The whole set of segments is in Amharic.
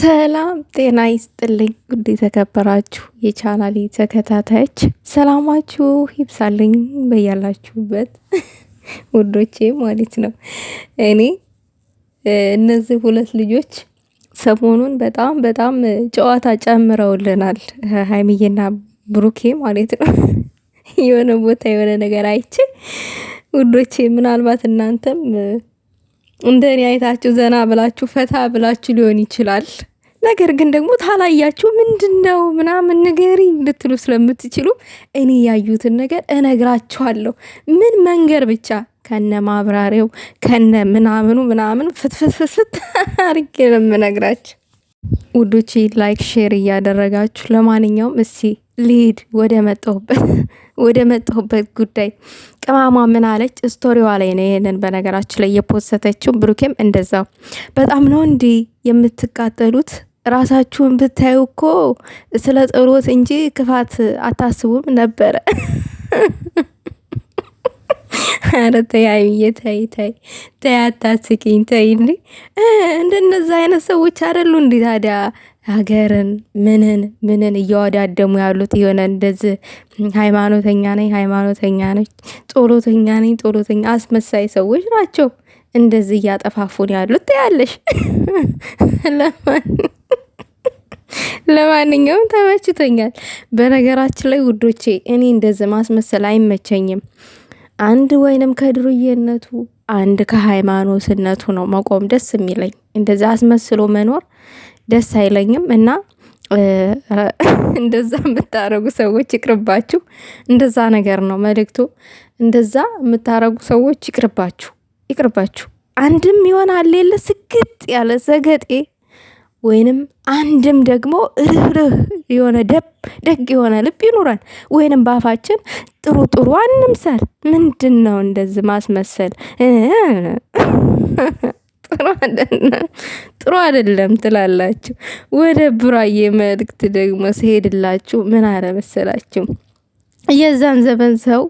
ሰላም ጤና ይስጥልኝ። ውድ የተከበራችሁ የቻናሌ ተከታታዮች ሰላማችሁ ይብዛልኝ በያላችሁበት ውዶቼ ማለት ነው። እኔ እነዚህ ሁለት ልጆች ሰሞኑን በጣም ጨዋታ ጨምረውልናል፣ ሀይሚዬና ብሩኬ ማለት ነው። የሆነ ቦታ የሆነ ነገር አይቼ ውዶቼ ምናልባት እናንተም እንደኔ አይታችሁ ዘና ብላችሁ ፈታ ብላችሁ ሊሆን ይችላል። ነገር ግን ደግሞ ታላያችሁ ምንድነው ምናምን ንገሪኝ ልትሉ ስለምትችሉ እኔ ያዩትን ነገር እነግራችኋለሁ። ምን መንገር ብቻ ከነ ማብራሪያው ከነ ምናምን ፍትፍትፍት አርጌ ነው የምነግራችሁ ውዶቼ። ላይክ ሼር እያደረጋችሁ ለማንኛውም እስቲ ሊድ ወደ መጣሁበት ጉዳይ። ቅማሟ ምን አለች? ስቶሪዋ ላይ ነው ይሄንን በነገራችን ላይ የፖስተችው። ብሩኬም እንደዛው በጣም ነው እንዲ የምትቃጠሉት። ራሳችሁን ብታዩ እኮ ስለ ጥሮት እንጂ ክፋት አታስቡም ነበረ። ኧረ ተይ ሀይሚዬ ተይ አታስቂኝ ተይ። እንዴ እንደነዛ አይነት ሰዎች አይደሉ እንዴ ታዲያ ሀገርን ምንን እያወዳደሙ ያሉት? የሆነ እንደዚህ ሃይማኖተኛ ነች፣ ጦሎተኛ ነኝ አስመሳይ ሰዎች ናቸው እንደዚህ እያጠፋፉን ያሉት ያለሽ። ለማንኛውም ተመችቶኛል። በነገራችን ላይ ውዶቼ እኔ እንደዚህ ማስመሰል አይመቸኝም። አንድ ወይንም ከድሩዬነቱ አንድ ከሃይማኖትነቱ ነው መቆም ደስ የሚለኝ። እንደዛ አስመስሎ መኖር ደስ አይለኝም። እና እንደዛ የምታረጉ ሰዎች ይቅርባችሁ። እንደዛ ነገር ነው መልእክቱ። እንደዛ የምታረጉ ሰዎች ይቅርባችሁ። አንድም ይሆናል የለ ስግጥ ያለ ዘገጤ ወይንም አንድም ደግሞ ርህርህ የሆነ ደግ የሆነ ልብ ይኑረን። ወይንም ባፋችን ጥሩ አንምሰል። ምንድን ነው እንደዚህ ማስመሰል? ጥሩ አይደለም ትላላችሁ። ወደ ቡራዬ መልእክት ደግሞ ሲሄድላችሁ ምን አለ መሰላችሁ? የዛን ዘመን ሰው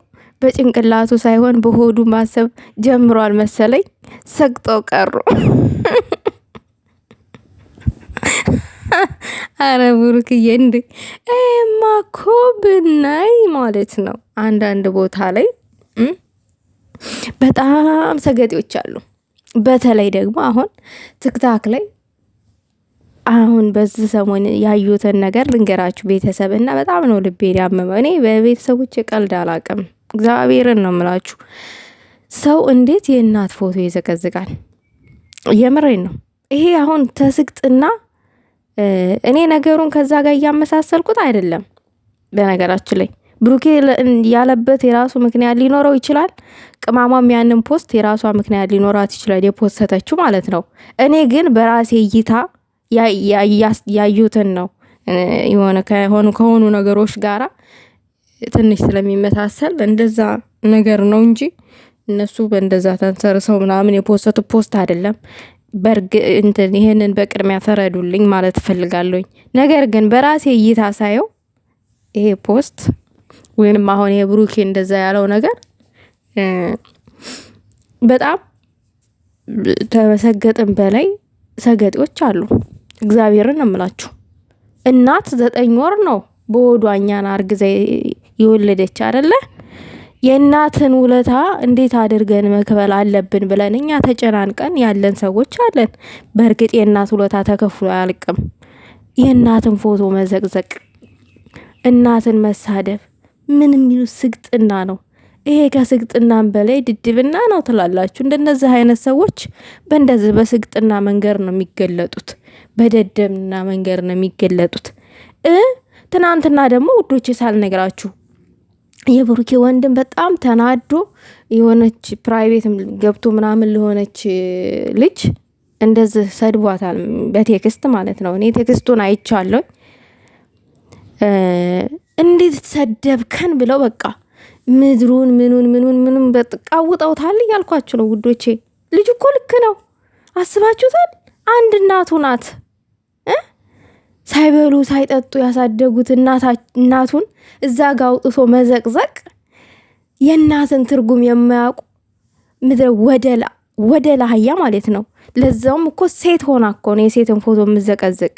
በጭንቅላቱ ሳይሆን በሆዱ ማሰብ ጀምሯል መሰለኝ፣ ሰግጦ ቀሩ። አረ ቡሩክዬ እንዴ ማኮ ብናይ ማለት ነው አንዳንድ ቦታ ላይ በጣም ሰገጤዎች አሉ። በተለይ ደግሞ አሁን ትክታክ ላይ አሁን በዚህ ሰሞን ያዩትን ነገር ልንገራችሁ ቤተሰብ፣ እና በጣም ነው ልቤን ያመመው። እኔ በቤተሰቦች ቀልድ አላቅም፣ እግዚአብሔርን ነው ምላችሁ። ሰው እንዴት የእናት ፎቶ ይዘቀዝቃል? የምሬን ነው። ይሄ አሁን ተስግጥና እኔ ነገሩን ከዛ ጋር እያመሳሰልኩት አይደለም። በነገራችን ላይ ብሩኬ ያለበት የራሱ ምክንያት ሊኖረው ይችላል። ቅማሟም ያንን ፖስት የራሷ ምክንያት ሊኖራት ይችላል፣ የፖስተችው ማለት ነው። እኔ ግን በራሴ እይታ ያዩትን ነው የሆነ ከሆኑ ነገሮች ጋራ ትንሽ ስለሚመሳሰል እንደዛ ነገር ነው እንጂ እነሱ በእንደዛ ተንሰርሰው ምናምን የፖስተቱ ፖስት አይደለም። ይሄንን በቅድሚያ ተረዱልኝ ማለት እፈልጋለሁኝ። ነገር ግን በራሴ እይታ ሳየው ይሄ ፖስት ወይንም አሁን ይሄ ብሩኬ እንደዛ ያለው ነገር በጣም ተመሰገጥን በላይ ሰገጤዎች አሉ። እግዚአብሔርን እምላችሁ እናት 9 ወር ነው በሆዷ እኛን አርግዛ የወለደች አይደለ? የእናትን ውለታ እንዴት አድርገን መክፈል አለብን ብለን እኛ ተጨናንቀን ያለን ሰዎች አለን። በእርግጥ የእናት ውለታ ተከፍሎ አያልቅም። የእናትን ፎቶ መዘቅዘቅ፣ እናትን መሳደብ ምን የሚሉት ስግጥና ነው? ይሄ ከስግጥናም በላይ ድድብና ነው ትላላችሁ። እንደነዚህ አይነት ሰዎች በእንደዚህ በስግጥና መንገድ ነው የሚገለጡት፣ በደደብና መንገድ ነው የሚገለጡት። ትናንትና ደግሞ ውዶቼ ሳልነግራችሁ የብሩኬ ወንድም በጣም ተናዶ የሆነች ፕራይቬት ገብቶ ምናምን ለሆነች ልጅ እንደዚህ ሰድቧታል፣ በቴክስት ማለት ነው። እኔ ቴክስቱን አይቻለሁ። እንዴት ሰደብከን ብለው በቃ ምድሩን ምኑን በቃውጠውታል እያልኳችሁ ነው ውዶቼ። ልጅ እኮ ልክ ነው፣ አስባችሁታል? አንድ እናቱ ናት። ሳይበሉ ሳይጠጡ ያሳደጉት እናቱን እዛ ጋ አውጥቶ መዘቅዘቅ፣ የእናትን ትርጉም የማያውቁ ምድረ ወደላ ወደ ላህያ ማለት ነው። ለዛውም እኮ ሴት ሆና እኮ ነው የሴትን ፎቶ የምዘቀዝቅ።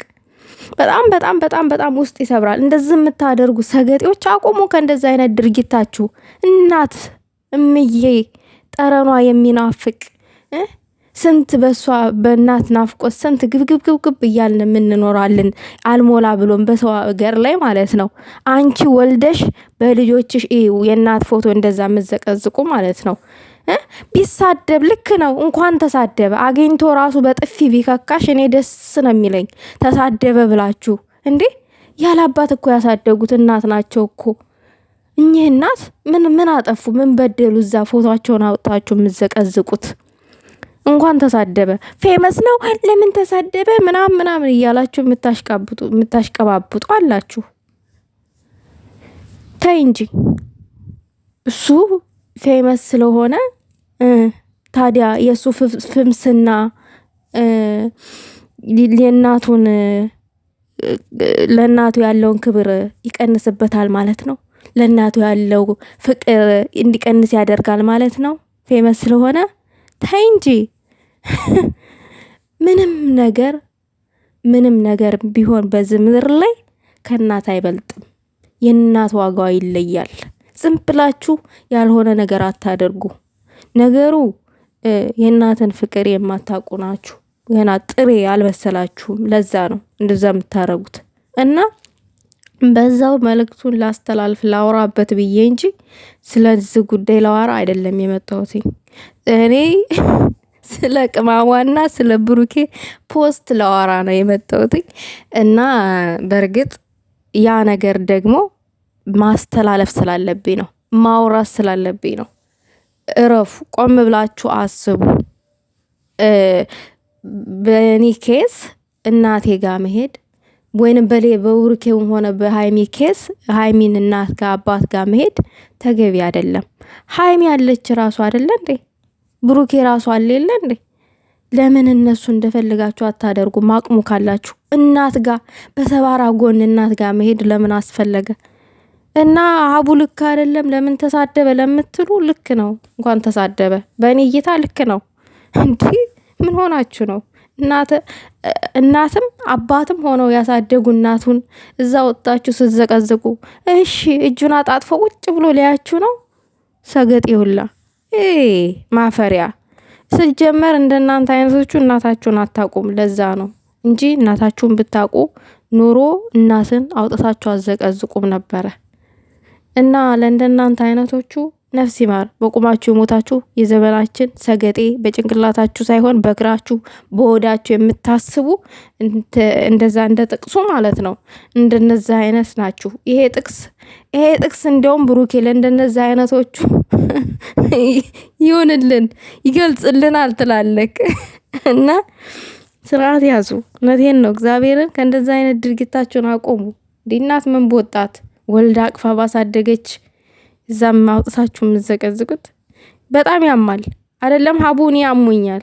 በጣም በጣም በጣም በጣም ውስጥ ይሰብራል። እንደዚህ የምታደርጉ ሰገጤዎች አቁሙ ከእንደዚህ አይነት ድርጊታችሁ። እናት እምዬ ጠረኗ የሚናፍቅ ስንት በሷ በእናት ናፍቆት ስንት ግብግብግብግብ እያልን የምንኖራለን። አልሞላ ብሎም በሰው ሀገር ላይ ማለት ነው። አንቺ ወልደሽ በልጆችሽ የእናት ፎቶ እንደዛ የምዘቀዝቁ ማለት ነው። ቢሳደብ ልክ ነው። እንኳን ተሳደበ አግኝቶ ራሱ በጥፊ ቢከካሽ እኔ ደስ ነው የሚለኝ። ተሳደበ ብላችሁ እንዴ! ያላባት እኮ ያሳደጉት እናት ናቸው እኮ እኚህ እናት። ምን አጠፉ? ምን በደሉ? እዛ ፎቶቸውን አውጣችሁ የምዘቀዝቁት። እንኳን ተሳደበ ፌመስ ነው ለምን ተሳደበ ምናምን እያላችሁ የምታሽቀባብጡ አላችሁ። ታይ እንጂ እሱ ፌመስ ስለሆነ ታዲያ የሱ ፍምስና የእናቱን ለእናቱ ያለውን ክብር ይቀንስበታል ማለት ነው። ለእናቱ ያለው ፍቅር እንዲቀንስ ያደርጋል ማለት ነው። ፌመስ ስለሆነ ታይ እንጂ ምንም ነገር ቢሆን በዚህ ምድር ላይ ከእናት አይበልጥም። የእናት ዋጋዋ ይለያል። ዝም ብላችሁ ያልሆነ ነገር አታደርጉ። ነገሩ የእናትን ፍቅር የማታውቁ ናችሁ። ገና ጥሬ አልበሰላችሁም። ለዛ ነው እንደዛ የምታረጉት። እና በዛው መልእክቱን ላስተላልፍ ላወራበት ብዬ እንጂ ስለዚህ ጉዳይ ላወራ አይደለም የመጣሁት። እኔ ስለ ቅማሟና ስለ ብሩኬ ፖስት ላወራ ነው የመጣሁት። እና በእርግጥ ያ ነገር ደግሞ ማስተላለፍ ስላለብኝ ነው፣ ማውራት ስላለብኝ ነው። እረፉ፣ ቆም ብላችሁ አስቡ። በእኔ ኬስ እናቴ ጋር መሄድ ወይንም በብሩኬም ሆነ በሃይሚ ኬስ ሃይሚን እናት ጋር አባት ጋር መሄድ ተገቢ አይደለም። ሃይሚ ያለች ራሱ አይደለ እንዴ? ብሩኬ ራሱ አለለ እንዴ? ለምን እነሱ እንደፈልጋችሁ አታደርጉ? ማቅሙ ካላችሁ እናት ጋር በሰባራ ጎን እናት ጋር መሄድ ለምን አስፈለገ? እና አቡ ልክ አይደለም ለምን ተሳደበ ለምትሉ ልክ ነው። እንኳን ተሳደበ በእኔ እይታ ልክ ነው። እንዴ ምን ሆናችሁ ነው? እናትም አባትም ሆነው ያሳደጉ እናቱን እዛ ወጣችሁ ስትዘቀዝቁ፣ እሺ እጁን አጣጥፎ ቁጭ ብሎ ሊያችሁ ነው። ሰገጤ ሁላ ማፈሪያ። ሲጀመር እንደናንተ አይነቶቹ እናታችሁን አታውቁም። ለዛ ነው እንጂ እናታችሁን ብታውቁ ኑሮ እናትን አውጥታችሁ አዘቀዝቁም ነበረ። እና ለእንደናንተ አይነቶቹ ነፍስ ይማር። በቁማችሁ የሞታችሁ የዘመናችን ሰገጤ፣ በጭንቅላታችሁ ሳይሆን በእግራችሁ በሆዳችሁ የምታስቡ እንደዛ እንደ ጥቅሱ ማለት ነው። እንደነዛ አይነት ናችሁ። ይሄ ጥቅስ እንዲያውም ብሩኬ ለእንደነዛ አይነቶቹ ይሆንልን ይገልጽልናል ትላለክ። እና ስርዓት ያዙ። እውነቴን ነው እግዚአብሔርን። ከእንደዛ አይነት ድርጊታችሁን አቆሙ። እናት ምን በወጣት ወልዳ አቅፋ ባሳደገች እዛም አውጥታችሁ የምዘቀዝቁት በጣም ያማል። አይደለም ሀቡኒ ያሙኛል።